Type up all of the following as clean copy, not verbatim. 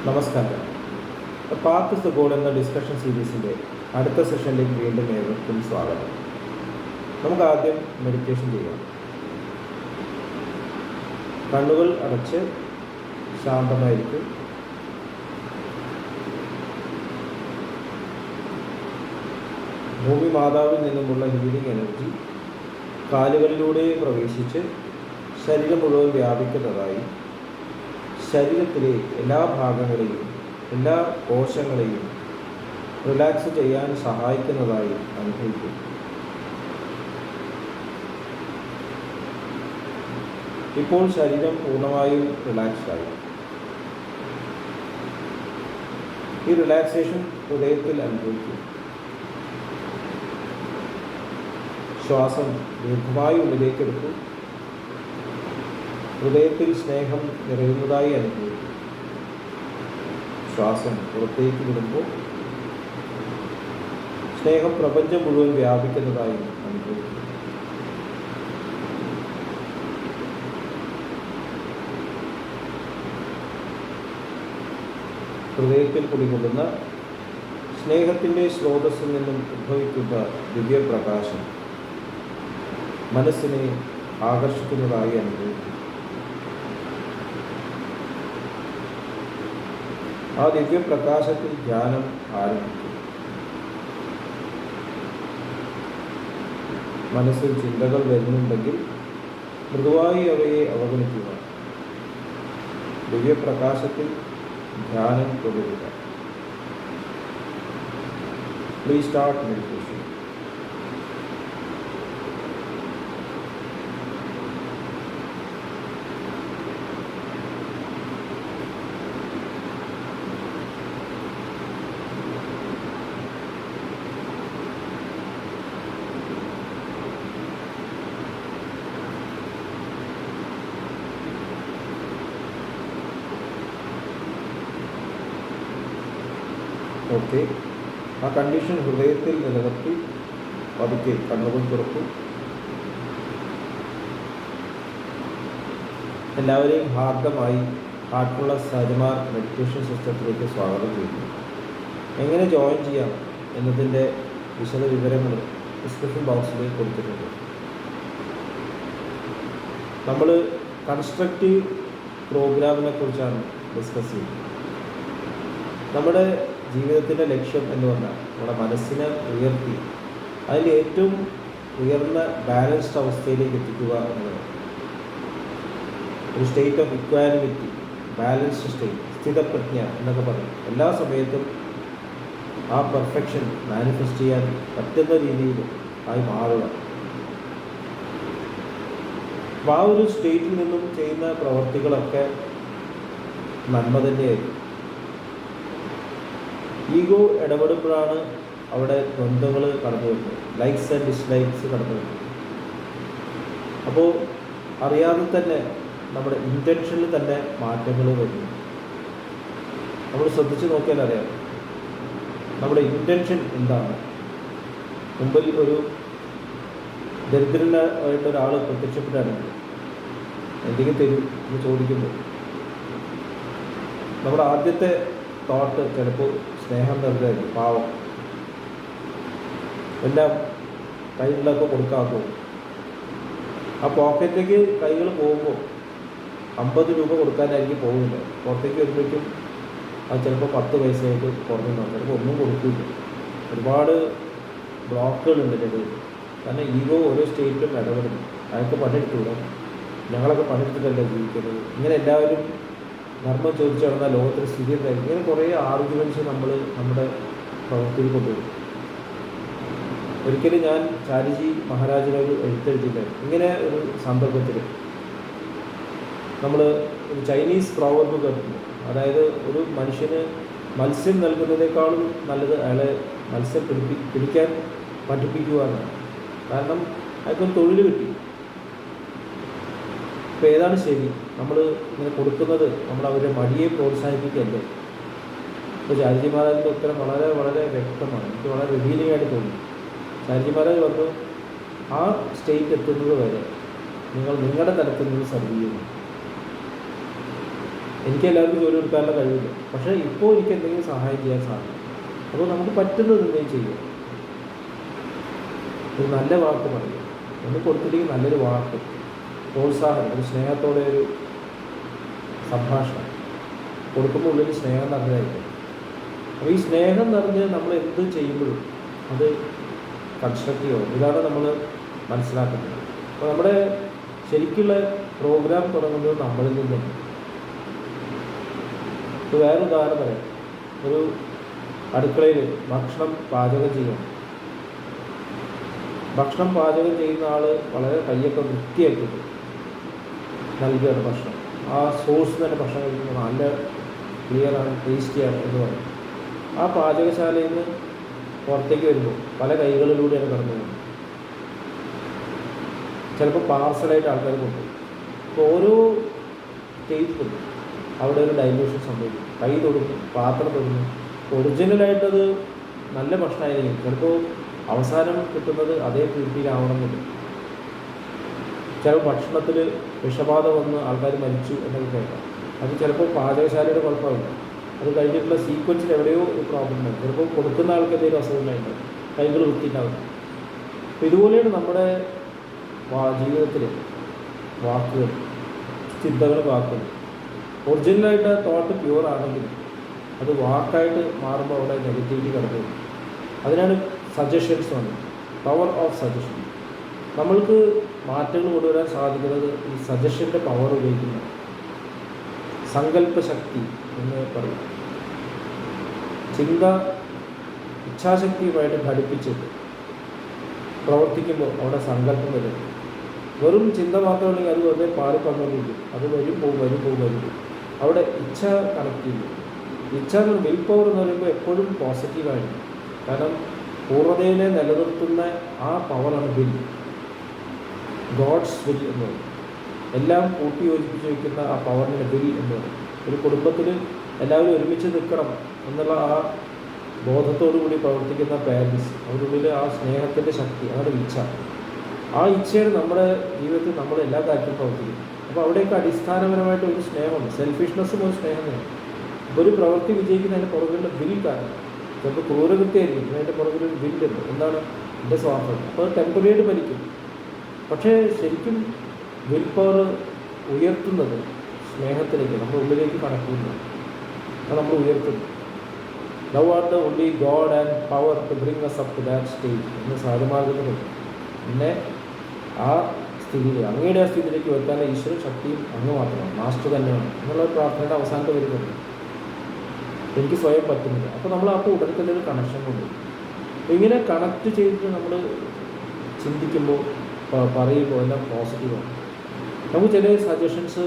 നമസ്കാരം. Path is the goal എന്ന discussion സീരീസിൻ്റെ അടുത്ത സെഷനിലേക്ക് വീണ്ടും ഏവർക്കും സ്വാഗതം. നമുക്ക് ആദ്യം മെഡിറ്റേഷൻ ചെയ്യാം. കണ്ണുകൾ അടച്ച് ശാന്തമായിരിക്കും. ഭൂമി മാതാവിൽ നിന്നുമുള്ള ഹീലിംഗ് എനർജി കാലുകളിലൂടെ പ്രവേശിച്ച് ശരീരം മുഴുവൻ വ്യാപിക്കുന്നതായി, ശരീരത്തിലെ എല്ലാ ഭാഗങ്ങളെയും എല്ലാ കോശങ്ങളെയും റിലാക്സ് ചെയ്യാൻ സഹായിക്കുന്നതായി അനുഭവിക്കും. ഇപ്പോൾ ശരീരം പൂർണ്ണമായും റിലാക്സ്ഡായി. ഈ റിലാക്സേഷൻ ഹൃദയത്തിൽ അനുഭവിക്കും. ശ്വാസം ദീർഘമായി ഉള്ളിലേക്ക് എടുക്കും. ഹൃദയത്തിൽ സ്നേഹം നിറയുന്നതായി അനുഭവിക്കും. ശ്വാസം പുറത്തേക്ക് വിടുമ്പോൾ സ്നേഹം പ്രപഞ്ചം മുഴുവൻ വ്യാപിക്കുന്നതായി അനുഭവിക്കും. ഹൃദയത്തിൽ കുടികൊള്ളുന്ന സ്നേഹത്തിൻ്റെ സ്രോതസ്സിൽ നിന്നും ഉദ്ഭവിക്കുന്ന ദിവ്യപ്രകാശം മനസ്സിനെ ആകർഷിക്കുന്നതായി അനുഭവിക്കും. ആ ദിവ്യപ്രകാശത്തിൽ ധ്യാനം ആരംഭിക്കും. മനസ്സിൽ ചിന്തകൾ വരുന്നുണ്ടെങ്കിൽ മൃദുവായി അവയെ അവഗണിക്കുക. ദിവ്യപ്രകാശത്തിൽ ധ്യാനം തുടരുക. Please start meditation. ഓക്കെ, ആ കണ്ടീഷൻ ഹൃദയത്തിൽ നിലനിർത്തി പതുക്കെ കണ്ണുകൾ തുറക്കും. എല്ലാവരെയും ഹാർദമായി ഹാർട്ട്ഫുള്ള സഹജമാർ മെഡിറ്റേഷൻ സിസ്റ്റത്തിലേക്ക് സ്വാഗതം ചെയ്യുന്നു. എങ്ങനെ ജോയിൻ ചെയ്യാം എന്നതിൻ്റെ വിശദ വിവരങ്ങൾ ഡിസ്ക്രിപ്ഷൻ ബോക്സിൽ കൊടുത്തിട്ടുണ്ട്. നമ്മൾ കൺസ്ട്രക്റ്റീവ് പ്രോഗ്രാമിനെ കുറിച്ചാണ് ഡിസ്കസ് ചെയ്യുന്നത്. നമ്മുടെ ജീവിതത്തിൻ്റെ ലക്ഷ്യം എന്ന് പറഞ്ഞാൽ നമ്മുടെ മനസ്സിനെ ഉയർത്തി അതിൽ ഏറ്റവും ഉയർന്ന ബാലൻസ്ഡ് അവസ്ഥയിലേക്ക് എത്തിക്കുക എന്നതാണ്. ഒരു state of equality, balanced state, സ്ഥിതപ്രജ്ഞ എന്നൊക്കെ പറയും. എല്ലാ സമയത്തും ആ പെർഫെക്ഷൻ മാനിഫെസ്റ്റ് ചെയ്യാൻ പറ്റുന്ന രീതിയിൽ ആയി മാറുക. അപ്പോൾ ആ ഒരു സ്റ്റേറ്റിൽ നിന്നും ചെയ്യുന്ന പ്രവർത്തികളൊക്കെ നന്മ തന്നെയായിരിക്കും. ഈഗോ ഇടപെടുമ്പോഴാണ് അവിടെ ദ്വന്ദ്വങ്ങൾ കടന്നു വരുന്നത്, ലൈക്സ് ആൻഡ് ഡിസ്ലൈക്സ് കടന്നു വരുന്നത്. അപ്പോൾ അറിയാതെ തന്നെ നമ്മുടെ ഇൻറ്റൻഷനിൽ തന്നെ മാറ്റങ്ങൾ വരുന്നു. നമ്മൾ ശ്രദ്ധിച്ച് നോക്കിയാൽ അറിയാം നമ്മുടെ ഇൻറ്റൻഷൻ എന്താണ്. മുമ്പിൽ ഒരു ദരിദ്രനായിട്ട് ഒരാൾ പ്രത്യക്ഷപ്പെട്ടാണെങ്കിൽ എന്തെങ്കിലും തരും എന്ന് ചോദിക്കുമ്പോൾ നമ്മുടെ ആദ്യത്തെ തോട്ട് ചിലപ്പോൾ സ്നേഹം നിറഞ്ഞായിരിക്കും. പാവം, എല്ലാം കയ്യിലുള്ളപ്പോൾ കൊടുക്കാമോ. ആ പോക്കറ്റിലേക്ക് കൈകൾ പോകുമ്പോൾ 50 രൂപ കൊടുക്കാനായിരിക്കും പോകുന്നില്ല. പുറത്തേക്ക് വരുമ്പോഴേക്കും അത് ചിലപ്പോൾ 10 പൈസയായിട്ട് കുറഞ്ഞു, ചിലപ്പോൾ ഒന്നും കൊടുക്കില്ല. ഒരുപാട് ബ്ലോക്കുകളുണ്ട് ചിലത്. കാരണം ഈഗോ ഓരോ സ്റ്റേറ്റിലും ഇടപെടുന്നു. അയാൾക്ക് പണിയെടുത്തൂടെ, ഞങ്ങളൊക്കെ പണിയെടുത്തിട്ടല്ല ജീവിക്കുന്നത്. ഇങ്ങനെ എല്ലാവരും ധർമ്മം ചോദിച്ചു നടന്നാൽ ലോകത്തിൻ്റെ സ്ഥിതി എന്തായിരിക്കും. ഇങ്ങനെ കുറേ ആർഗ്യുമെൻറ്റ്സ് നമ്മൾ നമ്മുടെ പ്രവൃത്തിയിൽ കൊണ്ടുവരും. ഒരിക്കലും ഞാൻ ചാരിജി മഹാരാജിനോട് എഴുത്തെഴുതില്ല. ഇങ്ങനെ ഒരു സന്ദർഭത്തിൽ നമ്മൾ ഒരു ചൈനീസ് പ്രോവർബ് കേൾക്കുന്നു. അതായത് ഒരു മനുഷ്യന് മത്സ്യം നൽകുന്നതിനേക്കാളും നല്ലത് അയാളെ മത്സ്യം പിടിക്കാൻ പഠിപ്പിക്കുക എന്നാണ്. കാരണം അയാൾക്കൊരു തൊഴിൽ കിട്ടി. ഇപ്പോൾ ഏതാണ് ശരി? നമ്മൾ ഇങ്ങനെ കൊടുക്കുന്നത് നമ്മൾ അവരുടെ മടിയെ പ്രോത്സാഹിപ്പിക്കല്ലേ? ഇപ്പോൾ ചാരിജി മഹാരാജിൻ്റെ ഉത്തരം വളരെ വളരെ വ്യക്തമാണ്. എനിക്ക് വളരെ റിവീലിംഗ് ആയിട്ട് തോന്നി. ചാരിജി മഹാരാജ് പറഞ്ഞു, ആ സ്റ്റേറ്റ് എത്തുന്നത് വരെ നിങ്ങൾ നിങ്ങളുടെ തലത്തിൽ നിന്ന് സർവ് ചെയ്യുന്നു. എനിക്ക് എല്ലാവർക്കും ജോലി കൊടുക്കാനുള്ള കഴിവില്ല, പക്ഷേ ഇപ്പോൾ എനിക്ക് എന്തെങ്കിലും സഹായം ചെയ്യാൻ സാധിക്കും. അപ്പോൾ നമുക്ക് പറ്റുന്നത് എന്തെങ്കിലും ചെയ്യുക. ഒരു നല്ല വാക്ക് പറയുക, ഒന്ന് കൊടുത്തില്ലെങ്കിൽ നല്ലൊരു വാക്ക്, പ്രോത്സാഹനം, ഒരു സ്നേഹത്തോടെ ഒരു സംഭാഷണം കൊടുക്കുമ്പോൾ ഉള്ളിൽ സ്നേഹം നിറഞ്ഞതായിരിക്കും. അപ്പോൾ ഈ സ്നേഹം നിറഞ്ഞ് നമ്മൾ എന്ത് ചെയ്യുമ്പോഴും അത് കൺസ്ട്രക്റ്റീവാകും. ഇതാണ് നമ്മൾ മനസ്സിലാക്കുന്നത്. അപ്പോൾ നമ്മുടെ ശരിക്കുള്ള പ്രോഗ്രാം തുടങ്ങുന്നത് നമ്മളിൽ നിന്നാണ്. ഇപ്പോൾ വേറെ ഉദാഹരണം പറയാം. ഒരു അടുക്കളയിൽ ഭക്ഷണം പാചകം ചെയ്യണം. ഭക്ഷണം പാചകം ചെയ്യുന്ന ആൾ വളരെ കയ്യൊക്കെ വൃത്തിയായിട്ട് നൽകുകയാണ് ഭക്ഷണം. ആ സോഴ്സ് തന്നെ ഭക്ഷണം കഴിക്കുമ്പോൾ നല്ല ക്ലിയറാണ്, ടേസ്റ്റിയാണ് എന്ന് പറയും. ആ പാചകശാലയിൽ നിന്ന് പുറത്തേക്ക് വരുമ്പോൾ പല കൈകളിലൂടെയാണ് കടന്നു പോകുന്നത്. ചിലപ്പോൾ പാർസലായിട്ട് ആൾക്കാർ കൊണ്ടുപോകും. അപ്പോൾ ഓരോ സ്റ്റേജിലും അവിടെ ഒരു ഡൈല്യൂഷൻ സംഭവിക്കും. കൈ തൊടുന്നു, പാത്രം തൊടുന്നു. ഒറിജിനലായിട്ടത് നല്ല ഭക്ഷണമായിരിക്കും, ചിലപ്പോൾ അവസാനം കിട്ടുന്നത് അതേ പ്രീതിയിലാവണമെന്നില്ല. ചില ഭക്ഷണത്തിൽ വിഷബാധ വന്ന് ആൾക്കാർ മരിച്ചു എന്നൊക്കെ കേൾക്കാം. അത് ചിലപ്പോൾ പാചകശാലയുടെ കുഴപ്പമില്ല, അത് കഴിഞ്ഞിട്ടുള്ള സീക്വൻസിൽ എവിടെയോ ഒരു പ്രോബ്ലം ഉണ്ട്. ചിലപ്പോൾ കൊടുക്കുന്ന ആൾക്ക് എന്തെങ്കിലും അസുഖങ്ങളുണ്ടാവും, കൈകൾ വൃത്തിയിട്ടാവും. അപ്പോൾ ഇതുപോലെയാണ് നമ്മുടെ ജീവിതത്തിൽ വാക്കുകൾ, ചിന്തകൾ, വാക്കുകൾ. ഒറിജിനലായിട്ട് തോട്ട് പ്യുവർ ആണെങ്കിൽ അത് വാക്കായിട്ട് മാറുമ്പോൾ അവിടെ നെഗറ്റിവിറ്റി കിടന്നു. അതിനാണ് സജഷൻസ് വന്നത്, പവർ ഓഫ് സജഷൻ. നമ്മൾക്ക് മാറ്റങ്ങൾ കൊണ്ടുവരാൻ സാധിക്കുന്നത് ഈ സജഷൻ്റെ പവർ ഉപയോഗിക്കുന്ന സങ്കല്പശക്തി എന്ന് പറയും. ചിന്ത ഇച്ഛാശക്തിയുമായിട്ട് ഘടിപ്പിച്ചിട്ട് പ്രവർത്തിക്കുമ്പോൾ അവിടെ സങ്കല്പം വരും. വെറും ചിന്ത മാത്രമാണെങ്കിൽ അത് വെറുതെ പാറിപ്പറഞ്ഞുകൊണ്ടിരിക്കും. അത് വരും പോകും. അവിടെ ഇച്ഛ കണക്ട് ചെയ്യും. ഇച്ഛ വിൽ പവർ എന്ന് പറയുമ്പോൾ എപ്പോഴും പോസിറ്റീവായിരിക്കും. കാരണം പൂർണ്ണതയിലെ നിലനിർത്തുന്ന ആ പവറാണ് വിൽ, ഗോഡ്സ് വിൽ എന്ന് പറയും. എല്ലാം കൂട്ടി യോജിപ്പിച്ച് വയ്ക്കുന്ന ആ പവറിൻ്റെ വിൽ എന്ന് പറയും. ഒരു കുടുംബത്തിൽ എല്ലാവരും ഒരുമിച്ച് നിൽക്കണം എന്നുള്ള ആ ബോധത്തോടു കൂടി പ്രവർത്തിക്കുന്ന പാരൻസ്, അവരുള്ളിൽ ആ സ്നേഹത്തിൻ്റെ ശക്തി, അവരുടെ ഇച്ഛ, ആ ഇച്ഛയാണ് നമ്മുടെ ജീവിതത്തിൽ നമ്മൾ എല്ലാ കാര്യത്തിലും പ്രവർത്തിക്കും. അപ്പോൾ അവിടെയൊക്കെ അടിസ്ഥാനപരമായിട്ട് ഒരു സ്നേഹമുണ്ട്. സെൽഫിഷ്നെസ്സും ഒരു സ്നേഹമാണ്. ഒരു പ്രവൃത്തി വിജയിക്കുന്നതിൻ്റെ പുറകിലുള്ള വിൽ കാരണം ചിലപ്പോൾ ക്രൂരകൃത്യമായിരിക്കും, അതിൻ്റെ പുറകിലൊരു വില്ലുണ്ട്. എന്താണ്? എൻ്റെ സ്വാർത്ഥം. അപ്പോൾ ടെമ്പററി ഫലിക്കും. പക്ഷേ ശരിക്കും വിൽ പവർ ഉയർത്തുന്നത് സ്നേഹത്തിലേക്ക്, നമ്മുടെ ഉള്ളിലേക്ക് കണക്ട് ചെയ്യുന്നത്, അത് നമ്മൾ ഉയർത്തുന്നു. Love are the only god and power to bring us up to that stage എന്ന് സാധുമാർഗത്തിൽ പറ്റും. പിന്നെ ആ സ്ഥിതിയിൽ, അങ്ങയുടെ ആ സ്ഥിതിയിലേക്ക് വരുത്താനുള്ള ഈശ്വര ശക്തിയും അങ്ങ് മാത്രമാണ്, മാസ്റ്റർ തന്നെയാണ് എന്നുള്ള പ്രാർത്ഥനയുടെ അവസാനത്തെ വരുന്നുണ്ട്. എനിക്ക് സ്വയം പറ്റുന്നില്ല. അപ്പോൾ നമ്മൾ അപ്പോൾ ഉടനെ തന്നെ ഒരു കണക്ഷൻ കൊണ്ടുവരും. ഇങ്ങനെ കണക്ട് ചെയ്തിട്ട് നമ്മൾ ചിന്തിക്കുമ്പോൾ പറയുമ്പോൾ എല്ലാം പോസിറ്റീവാണ്. നമുക്ക് ചില സജഷൻസ്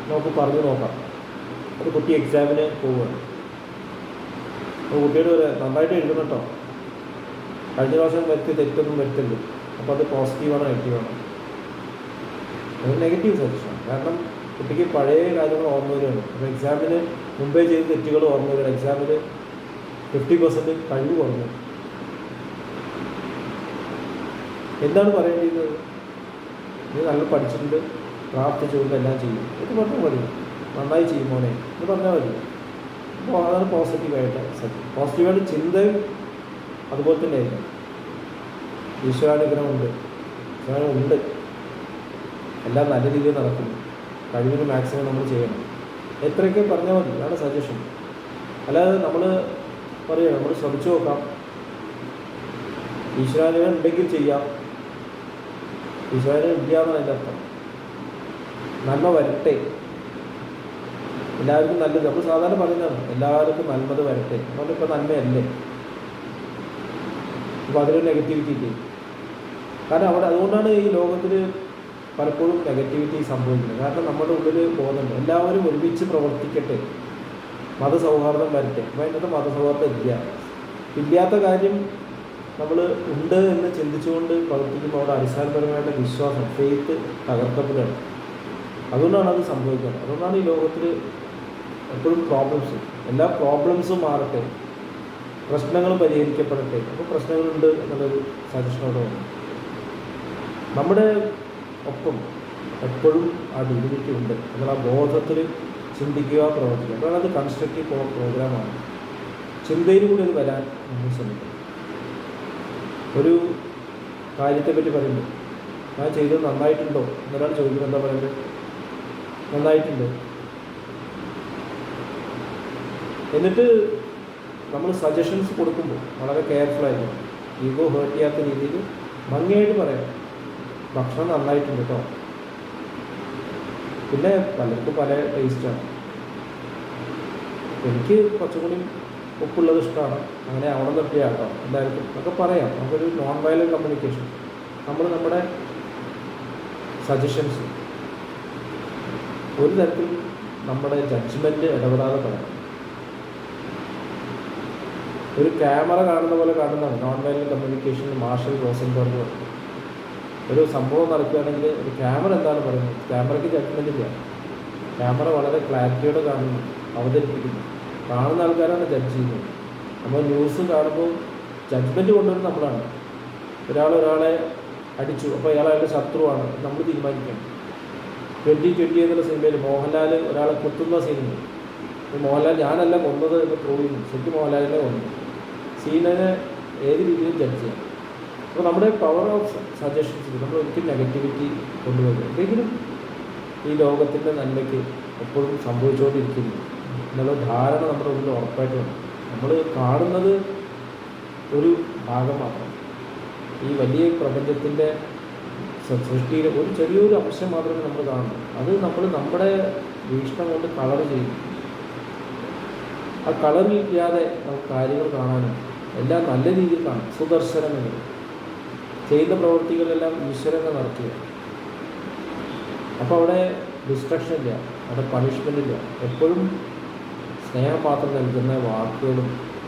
നമുക്ക് പറഞ്ഞു നോക്കാം. ഒരു കുട്ടി എക്സാമിന് പോവുകയാണ്. അപ്പോൾ കുട്ടിയുടെ ഒരു നന്നായിട്ട് എഴുതണം കേട്ടോ, കഴിഞ്ഞ പ്രാവശ്യം വരുത്തി തെറ്റൊന്നും വരുത്തരുത്. അപ്പോൾ അത് പോസിറ്റീവാണ് നെഗറ്റീവാണ്? അത് നെഗറ്റീവ് സജഷനാണ്. കാരണം കുട്ടിക്ക് പഴയ കാര്യങ്ങൾ ഓർമ്മ വരികയാണ്. അപ്പോൾ എക്സാമിന് മുമ്പേ ചെയ്ത തെറ്റുകൾ ഓർമ്മ വരികയാണ്. എക്സാമിൽ 50% കഴിവ് കുറഞ്ഞു. എന്താണ് പറയേണ്ടത്? നീ നല്ല പഠിച്ചിട്ടുണ്ട്, പ്രാർത്ഥിച്ചുകൊണ്ട് എല്ലാം ചെയ്യും എന്ന് പറഞ്ഞാൽ മതി. നന്നായി ചെയ്യും മോനെ എന്ന് പറഞ്ഞാൽ മതി. അപ്പോൾ അതാണ് പോസിറ്റീവായിട്ട് സത്യം. പോസിറ്റീവായിട്ട് ചിന്തയും അതുപോലെ തന്നെ ആയിരിക്കും. ഈശ്വരാനുഗ്രഹമുണ്ട്, ഈശ്വരനുണ്ട്, എല്ലാം നല്ല രീതിയിൽ നടക്കുന്നു, കഴിവിന് മാക്സിമം നമ്മൾ ചെയ്യണം, എത്രയൊക്കെ പറഞ്ഞാൽ മതി. അതാണ് സജഷൻ. അല്ലാതെ നമ്മൾ പറയുക നമ്മൾ ശ്രമിച്ചു നോക്കാം, ഈശ്വരാനുഗ്രഹം ഉണ്ടെങ്കിൽ ചെയ്യാം, ഈശ്വരൻ ഇല്ല എന്നാണ് അതിൻ്റെ അർത്ഥം. നന്മ വരട്ടെ, എല്ലാവർക്കും നല്ലത്. നമ്മൾ സാധാരണ പറയുന്നതാണ് എല്ലാവർക്കും നന്മത് വരട്ടെ. നമ്മളിപ്പോൾ നന്മയല്ലേ, അപ്പോൾ അതിലൊരു നെഗറ്റിവിറ്റി ഇല്ലേ? കാരണം അവിടെ അതുകൊണ്ടാണ് ഈ ലോകത്തിൽ പലപ്പോഴും നെഗറ്റിവിറ്റി സംഭവിക്കുന്നത്. കാരണം നമ്മുടെ ഉള്ളിൽ ബോധമുണ്ട് എല്ലാവരും ഒരുമിച്ച് പ്രവർത്തിക്കട്ടെ, മതസൗഹാർദ്ദം വരട്ടെ. അപ്പോൾ അതിനകത്ത് മതസൗഹാർദ്ദം ഇല്ലാത്ത കാര്യം നമ്മൾ ഉണ്ട് എന്ന് ചിന്തിച്ചുകൊണ്ട് പ്രവർത്തിക്കുമ്പോൾ അവിടെ അടിസ്ഥാനപരമായിട്ട് വിശ്വാസം, ഫെയ്ത്ത് തകർക്കപ്പെടുകയാണ്. അതുകൊണ്ടാണ് അത് സംഭവിക്കുന്നത്. അതുകൊണ്ടാണ് ഈ ലോകത്തിൽ എപ്പോഴും പ്രോബ്ലംസ്, എല്ലാ പ്രോബ്ലംസും മാറട്ടെ, പ്രശ്നങ്ങൾ പരിഹരിക്കപ്പെടട്ടെ. അപ്പോൾ പ്രശ്നങ്ങളുണ്ട് എന്നുള്ളൊരു സജഷനോട് വന്നു. നമ്മുടെ ഒപ്പം എപ്പോഴും ആ ഡിഗ്നിറ്റി ഉണ്ട് എന്നുള്ള ആ ബോധത്തിൽ ചിന്തിക്കുക, പ്രവർത്തിക്കുക. അപ്പോൾ അത് കൺസ്ട്രക്റ്റീവ് പ്രോഗ്രാമാണ്. ചിന്തയിൽ കൂടി അത് വരാൻ നമ്മൾ ശ്രമിക്കണം. ഒരു കാര്യത്തെപ്പറ്റി പറയുമ്പോൾ ഞാൻ ചെയ്തത് നന്നായിട്ടുണ്ടോ എന്നൊരാൾ ചോദിക്കുമ്പോൾ എന്താ പറയുന്നത്? നന്നായിട്ടുണ്ട്. എന്നിട്ട് നമ്മൾ സജഷൻസ് കൊടുക്കുമ്പോൾ വളരെ കെയർഫുള്ളായിരിക്കണം. ഈഗോ ഹേർട്ട് ചെയ്യാത്ത രീതിയിൽ ഭംഗിയായിട്ട് പറയാം, ഭക്ഷണം നന്നായിട്ടുണ്ട് കേട്ടോ. പിന്നെ പലർക്കും പല ടേസ്റ്റാണ്. എനിക്ക് കുറച്ചുകൂടി ഉപ്പുള്ളത് ഇഷ്ടമാണ്, അങ്ങനെ അവിടെ നിർത്തിയാൽ കേട്ടോ എല്ലാവർക്കും എന്നൊക്കെ പറയാം. നമുക്കൊരു നോൺ വയലൻറ്റ് കമ്മ്യൂണിക്കേഷൻ. നമ്മൾ നമ്മുടെ സജഷൻസ് ഒരു തരത്തിൽ നമ്മുടെ ജഡ്ജ്മെൻറ്റ് ഇടപെടാതെ പറയാം. ഒരു ക്യാമറ കാണുന്ന പോലെ കാണുന്നതാണ് നോൺ വയലൻറ്റ് കമ്മ്യൂണിക്കേഷനിൽ മാർഷൽ റോസൻബർഗ് പറഞ്ഞു. ഒരു സംഭവം നടക്കുകയാണെങ്കിൽ ഒരു ക്യാമറ എന്താണ് പറയുന്നത്? ക്യാമറയ്ക്ക് ജഡ്ജ്മെൻ്റ് ഇല്ല. ക്യാമറ വളരെ ക്ലാരിറ്റിയോടെ കാണുന്നു, അവതരിപ്പിക്കുന്നു. കാണുന്ന ആൾക്കാരാണ് ജഡ്ജ് ചെയ്യുന്നത്. നമ്മൾ ന്യൂസ് കാണുമ്പോൾ ജഡ്ജ്മെൻറ്റ് കൊണ്ടുവരുന്നത് നമ്മളാണ്. ഒരാളെ അടിച്ചു, അപ്പോൾ അയാളുടെ ശത്രുവാണ് നമ്മൾ തീരുമാനിക്കണം. 2020 എന്നുള്ള സിനിമയിൽ മോഹൻലാൽ ഒരാളെ കുത്തുന്ന സീനുണ്ട്. മോഹൻലാൽ ഞാനല്ല കൊന്നത് എന്ന് പ്രൂവ് ചെയ്യുന്നു. ശരിക്കും മോഹൻലാലിനെ കൊന്നു. സീനിനെ ഏത് രീതിയിലും ജഡ്ജ് ചെയ്യാം. അപ്പോൾ നമ്മുടെ പവർ ഓഫ് സജഷൻസ് നമ്മൾ ഒരിക്കലും നെഗറ്റിവിറ്റി കൊണ്ടുവരുന്നത് എന്തെങ്കിലും ഈ ലോകത്തിൻ്റെ നന്മയ്ക്ക് എപ്പോഴും സംഭവിച്ചുകൊണ്ടിരിക്കുന്നു എന്നുള്ള ധാരണ നമ്മുടെ ഉള്ളിൽ ഉറപ്പായിട്ട് വേണം. നമ്മൾ കാണുന്നത് ഒരു ഭാഗം മാത്രം. ഈ വലിയ പ്രപഞ്ചത്തിൻ്റെ സൃഷ്ടിയിൽ ഒരു ചെറിയൊരു അംശം മാത്രമേ നമ്മൾ കാണുന്നു. അത് നമ്മൾ നമ്മുടെ വീക്ഷണം കൊണ്ട് കളർ ചെയ്യും. ആ കളറില്ലാതെ നമുക്ക് കാര്യങ്ങൾ കാണാനും എല്ലാം നല്ല രീതിയിൽ കാണും. സുദർശനം എന്നത് ചെയ്യുന്ന പ്രവൃത്തികളെല്ലാം ഈശ്വരനെ നടത്തുക. അപ്പോൾ അവിടെ ഡിസ്ട്രക്ഷൻ ഇല്ല, അവിടെ പണിഷ്മെൻ്റ് ഇല്ല. എപ്പോഴും സ്നേഹം മാത്രം നൽകുന്ന വാക്കുകളും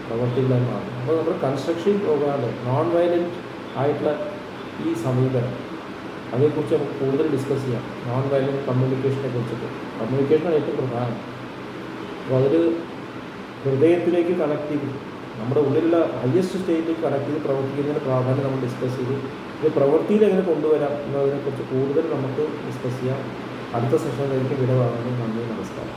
പ്രവൃത്തികളും മാറും. അപ്പോൾ നമ്മൾ കൺസ്ട്രക്ഷൻ പോകാതെ നോൺ വയലൻറ്റ് ആയിട്ടുള്ള ഈ സമീപനം അതേക്കുറിച്ച് നമുക്ക് കൂടുതൽ ഡിസ്കസ് ചെയ്യാം. നോൺ വയലൻറ്റ് കമ്മ്യൂണിക്കേഷനെ കുറിച്ചിട്ട്. കമ്മ്യൂണിക്കേഷനാണ് ഏറ്റവും പ്രധാനം. അപ്പോൾ അതൊരു ഹൃദയത്തിലേക്ക് കണക്ട് ചെയ്ത് നമ്മുടെ ഉള്ളിലുള്ള ഹയസ്റ്റ് സ്റ്റേറ്റിലേക്ക് കണക്ട് ചെയ്ത് പ്രവർത്തിക്കുന്നതിന് പ്രാധാന്യം നമ്മൾ ഡിസ്കസ് ചെയ്ത് ഇത് പ്രവൃത്തിയിൽ എങ്ങനെ കൊണ്ടുവരാം എന്നതിനെക്കുറിച്ച് കൂടുതൽ നമുക്ക് ഡിസ്കസ് ചെയ്യാം. അടുത്ത സെഷനിലേക്ക് വിടവാങ്ങുന്നു. നന്ദി, നമസ്കാരം.